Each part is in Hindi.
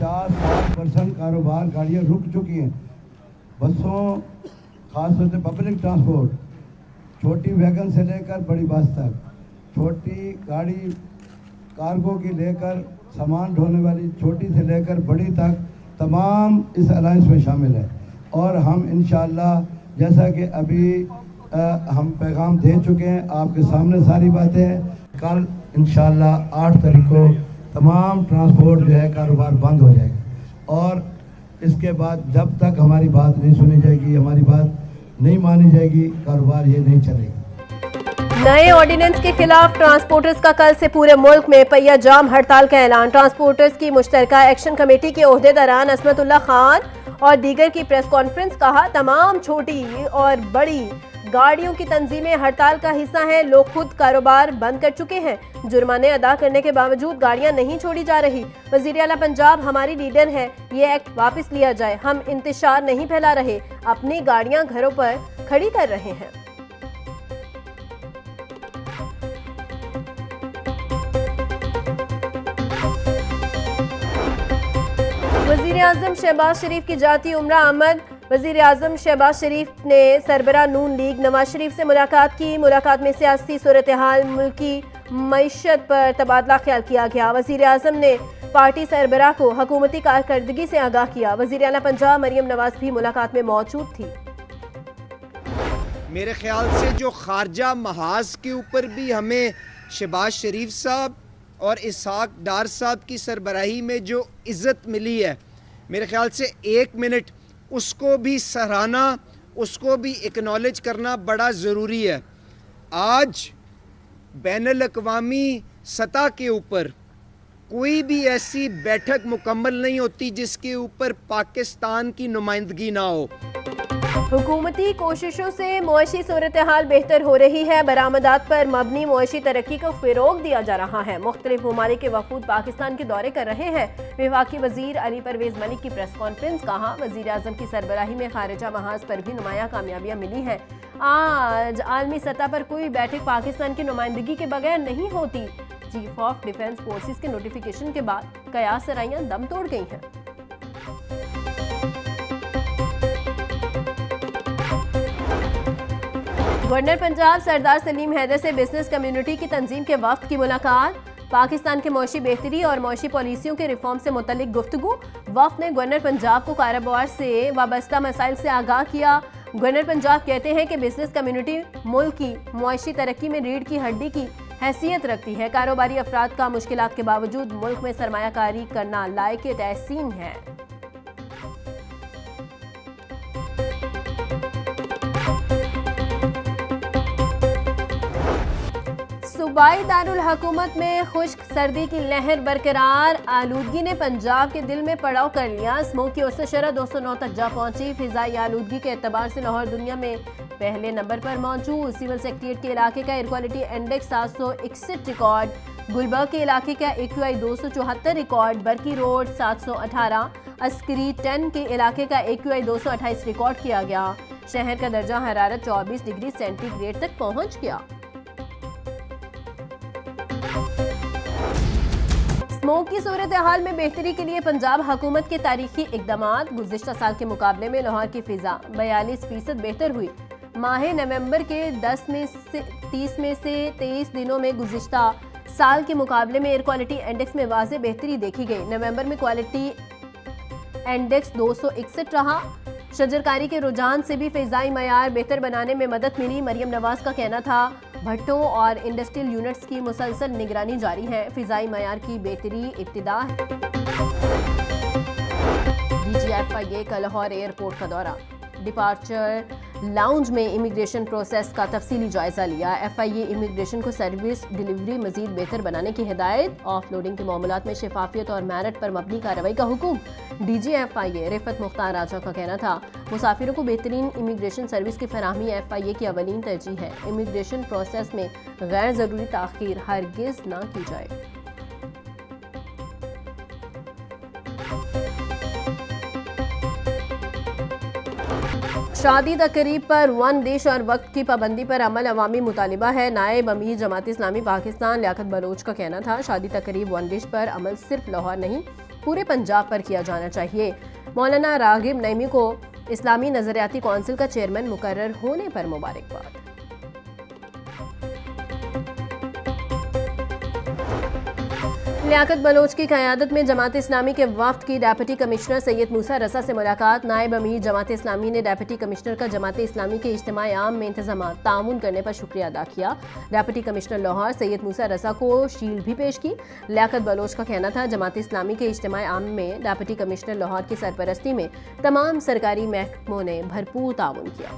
50-60% कारोबार गाड़ियाँ रुक चुकी हैं। बसों, खासतौर से पब्लिक ट्रांसपोर्ट, छोटी वैगन से लेकर बड़ी बस तक, छोटी गाड़ी कार्गो की लेकर सामान ढोने वाली छोटी से लेकर बड़ी तक तमाम इस अलायंस में शामिल है। और हम इंशाअल्लाह जैसा कि अभी हम पैगाम दे चुके हैं, आपके सामने सारी बातें हैं। कल इंशाअल्लाह 8 तारीख को तमाम ट्रांसपोर्ट जो है कारोबार बंद हो जाएगा और इसके बाद जब तक हमारी बात नहीं सुनी जाएगी, हमारी बात नहीं मानी जाएगी, कारोबार ये नहीं चलेगा। नए ऑर्डिनेंस के खिलाफ ट्रांसपोर्टर्स का कल से पूरे मुल्क में पहिया जाम हड़ताल का ऐलान। ट्रांसपोर्टर्स की मुश्तरका एक्शन कमेटी के ओहदेदारान असमतुल्लाह खान और दीगर की प्रेस कॉन्फ्रेंस। कहा, तमाम छोटी और बड़ी गाड़ियों की तंजीमें हड़ताल का हिस्सा हैं। लोग खुद कारोबार बंद कर चुके हैं। जुर्माने अदा करने के बावजूद गाड़ियां नहीं छोड़ी जा रही। वजीर आला पंजाब हमारी लीडर है, ये एक्ट वापस लिया जाए। हम इंतशार नहीं फैला रहे, अपनी गाड़ियां घरों पर खड़ी कर रहे हैं। वजीर आजम शहबाज शरीफ की जाती उम्रा आमद। वजीर आजम शहबाज शरीफ ने सरबरा नून लीग नवाज शरीफ से मुलाकात की। मुलाकात में सियासी सूरत हाल, मुल्की मईशत पर तबादला ख्याल किया गया। वजीर आजम ने पार्टी सरबरा को हुकूमती कारकर्दगी से आगाह किया। वजीर आला पंजाब मरियम नवाज भी मुलाकात में मौजूद थी। मेरे ख्याल से जो खारजा महाज के ऊपर भी हमें शहबाज शरीफ साहब और इसहाक डार साहब की सरबराही में जो इज़्ज़त मिली है, मेरे ख्याल से 1 मिनट उसको भी सराहना, उसको भी एक्नॉलेज करना बड़ा ज़रूरी है। आज बैनुल अक़वामी सतह के ऊपर कोई भी ऐसी बैठक मुकम्मल नहीं होती जिसके ऊपर पाकिस्तान की नुमाइंदगी ना हो। हुकूमती कोशिशों से मुआशी सूरत हाल बेहतर हो रही है। बरामदात पर मबनी मुआशी तरक्की को फ़रोग दिया जा रहा है। मुख्तलिफ ममालिक के वफूद पाकिस्तान के दौरे कर रहे हैं। वफाकी वजीर अली परवेज़ मलिक की प्रेस कॉन्फ्रेंस। कहा, वजीर आज़म की सरबराही में खारिजा महाज पर भी नुमाया कामयाबियाँ मिली हैं। आज आलमी सतह पर कोई बैठक पाकिस्तान की नुमाइंदगी के बगैर नहीं होती। चीफ ऑफ डिफेंस फोर्सेस के नोटिफिकेशन के बाद कयास सराइयाँ दम तोड़ गई हैं। गवर्नर पंजाब सरदार सलीम हैदर से बिजनेस कम्युनिटी की तंजीम के वफ्द की मुलाकात। पाकिस्तान के मौशी बेहतरी और मौशी पॉलिसियों के रिफॉर्म से मुतल्लिक गुफ्तगू। वफ्द ने गवर्नर पंजाब को कारोबार से वाबस्ता मसाइल से आगाह किया। गवर्नर पंजाब कहते हैं कि बिजनेस कम्युनिटी मुल्क की मुआशी तरक्की में रीढ़ की हड्डी की हैसियत रखती है। कारोबारी अफराद का मुश्किलात के बावजूद मुल्क में सरमायाकारी करना लायक तहसीन है। सूबाई दारुल हुकूमत में खुश्क सर्दी की लहर बरकरार। आलूदगी ने पंजाब के दिल में पड़ाव कर लिया। स्मोक की औसत शरह 209 तक जा पहुंची। फिजाई आलूदगी के एतबार से लाहौर दुनिया में पहले नंबर पर मौजूद। सिविल सेक्रेटरीट के इलाके का air quality index 761 record. Gulberg के इलाके का AQI 274 record. Barki road 718। Askari 10 के इलाके का AQI 228 रिकॉर्ड किया गया। शहर का दर्जा हरारत 24 डिग्री सेंटीग्रेड तक पहुंच गया। स्मोक की सूरत हाल में बेहतरी के लिए पंजाब हुकूमत के तारीखी इकदामात। गुज़िश्ता साल के मुकाबले में लाहौर की फिजा 42% बेहतर हुई। माह नवंबर के 30 में से 23 दिनों में गुज़िश्ता साल के मुकाबले में एयर क्वालिटी इंडेक्स में वाज़ेह बेहतरी देखी गई। नवंबर में क्वालिटी इंडेक्स 261 रहा। शजरकारी के रुझान से भी फ़िज़ाई मयार बेहतर बनाने में मदद मिली। मरियम नवाज का कहना था, भट्टों और इंडस्ट्रियल यूनिट्स की मुसलसल निगरानी जारी है। फ़िज़ाई मयार की बेहतरी इब्तिदा है। DGFIA का लाहौर एयरपोर्ट का दौरा। डिपार्चर लाउंज में इमिग्रेशन प्रोसेस का तफसीली जायजा लिया। FIA इमिग्रेशन को सर्विस डिलीवरी मजीद बेहतर बनाने की हिदायत। ऑफलोडिंग के मामलात में शफाफियत और मेरिट पर मबनी कार्रवाई का हुक्म। DGFIA रिफत मुख्तार राजा का कहना था, मुसाफिरों को बेहतरीन इमिग्रेशन सर्विस की फराहमी FIA की अवलीन तरजीह है। इमिग्रेशन प्रोसेस में गैर ज़रूरी ताख़ीर हरगिज़ ना की जाए। शादी तकरीब पर वन देश और वक्त की पाबंदी पर अमल अवामी मुतालिबा है। नायब अमीर जमात इस्लामी पाकिस्तान लियाकत बलोच का कहना था, शादी तकरीब वन देश पर अमल सिर्फ लाहौर नहीं पूरे पंजाब पर किया जाना चाहिए। मौलाना रागिब नईमी को इस्लामी नजरियाती कौंसिल का चेयरमैन मुकर्रर होने पर मुबारकबाद। लियाकत बलोच की क़यादत में जमात इस्लामी के वफ्द की डिप्टी कमिश्नर सैयद मूसा रसा से मुलाकात। नायब अमीर जमात इस्लामी ने डिप्टी कमिश्नर का जमात इस्लामी के इज्तिमा आम में इंतजामात ताउन करने पर शुक्रिया अदा किया। डिप्टी कमिश्नर लाहौर सैयद मूसा रसा को शील्ड भी पेश की। लियाकत बलोच का कहना था, जमात इस्लामी के इज्तिमा आम में डिप्टी कमिश्नर लाहौर की सरपरस्ती में तमाम सरकारी महकमों ने भरपूर ताउन किया।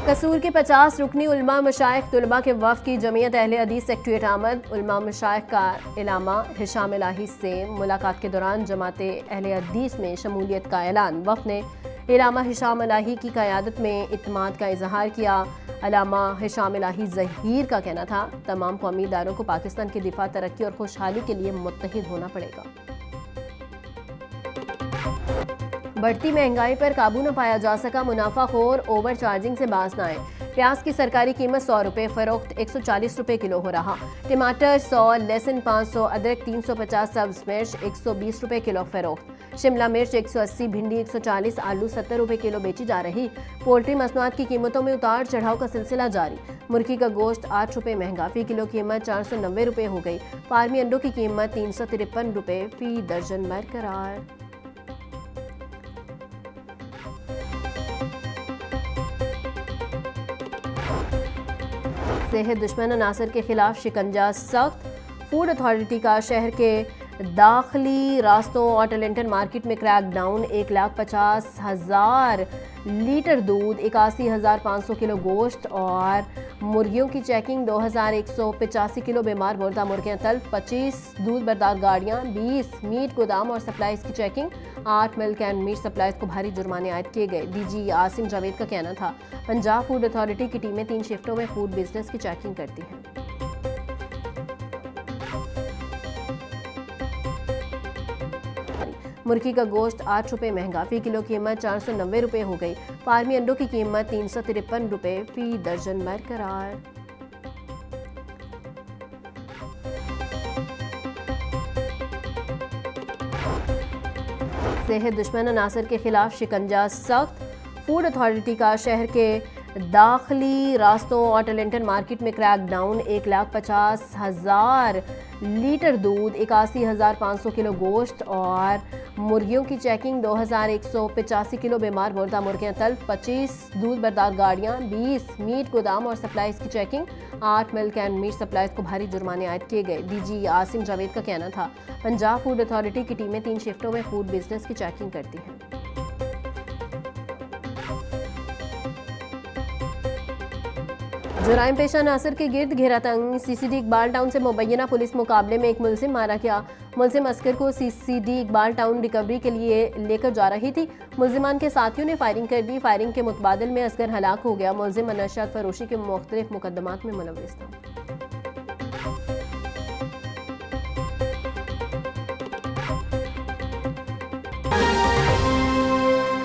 कसूर के 50 रुकनी उलमा मशाइख तुलबा के वफ़द की जमीयत अहले हदीस सेक्रेटरीट आमद। उलमा मशाइख का इलामा हिशाम इलाही से मुलाकात के दौरान जमात अहले हदीस में शमूलियत का ऐलान। वफ़द ने इलामा हिशाम इलाही की क़यादत में इत्मीनान का इजहार किया। इलामा हिशाम इलाही ज़हीर का कहना था, तमाम कौमी इदारों को पाकिस्तान की दिफा, तरक्की और खुशहाली के लिए मुत्तहिद होना पड़ेगा। बढ़ती महंगाई पर काबू न पाया जा सका, मुनाफाखोर ओवर चार्जिंग से बाज न आए। प्याज की सरकारी कीमत 100 रुपये, फरोख्त 140 रुपये किलो हो रहा। टमाटर 100, लहसुन 500, अदरक 350, सब्ज मिर्च 120 रुपये किलो फरोख्त। शिमला मिर्च 180, भिंडी 140, आलू 70 रुपये किलो बेची जा रही। पोल्ट्री मसनूआत की कीमतों में उतार चढ़ाव का सिलसिला जारी। मुर्गी का गोश्त 8 रुपये महंगा, फी किलो कीमत 490 रुपये हो गई। फार्मी अंडों की कीमत 353 रुपये फी दर्जन बरकरार। सेहत दुश्मन अनासर के खिलाफ शिकंजा सख्त। फूड अथॉरिटी का शहर के दाखिली रास्तों और टलेंटन मार्केट में क्रैकडाउन। 1,50,000 लीटर दूध, 81,500 किलो गोश्त और मुर्गियों की चेकिंग। 2,185 किलो बीमार मुर्दा मुर्गियां तल्फ। 25 दूध बरदार गाड़ियां। 20 मीट गोदाम और सप्लाईज की checking. 8 milk and meat supplies को भारी जुर्माने आयद किए गए। डीजी आसिम जावेद का कहना था, पंजाब फूड अथॉरिटी की टीमें 3 शिफ्टों में फूड बिजनेस की चेकिंग करती हैं। मुर्गी का गोश्त 8 रुपये महंगा, फी किलो कीमत 490 रुपये हो गई। फार्मी अंडों की कीमत 353 रुपये फी दर्जन बरकरार। सेहत दुश्मन अनासर के खिलाफ शिकंजा सख्त। फूड अथॉरिटी का शहर के दाखिली रास्तों और टलेंटन मार्केट में क्रैकडाउन। 1,50,000 लीटर दूध, 81,500 किलो गोश्त और मुर्गियों की चेकिंग। 2,185 किलो बीमार मुर्दा मुर्गियां तल्फ। 25 दूध बरदार गाड़ियां। 20 मीट गोदाम और सप्लाईज की checking. 8 milk and meat supplies को भारी जुर्माने आयद किए गए। डीजी आसिम जावेद का कहना था, पंजाब फूड अथॉरिटी की टीमें 3 शिफ्टों में फूड बिजनेस की चेकिंग करती हैं। जुराइम पेशा नासिर के गिर्द घेरा तंग। सीसीडी इकबाल टाउन से मुबैना पुलिस मुकाबले में एक मुलजिम मारा गया। मुलजिम अस्कर को सीसीडी इकबाल टाउन रिकवरी के लिए लेकर जा रही थी। मुलजिमान के साथियों ने फायरिंग कर दी। फायरिंग के मुतबादिल में असगर हलाक हो गया। मुलजिम नशा फरोशी के मुख्तलिफ मुकदमात में मुलव्वस था।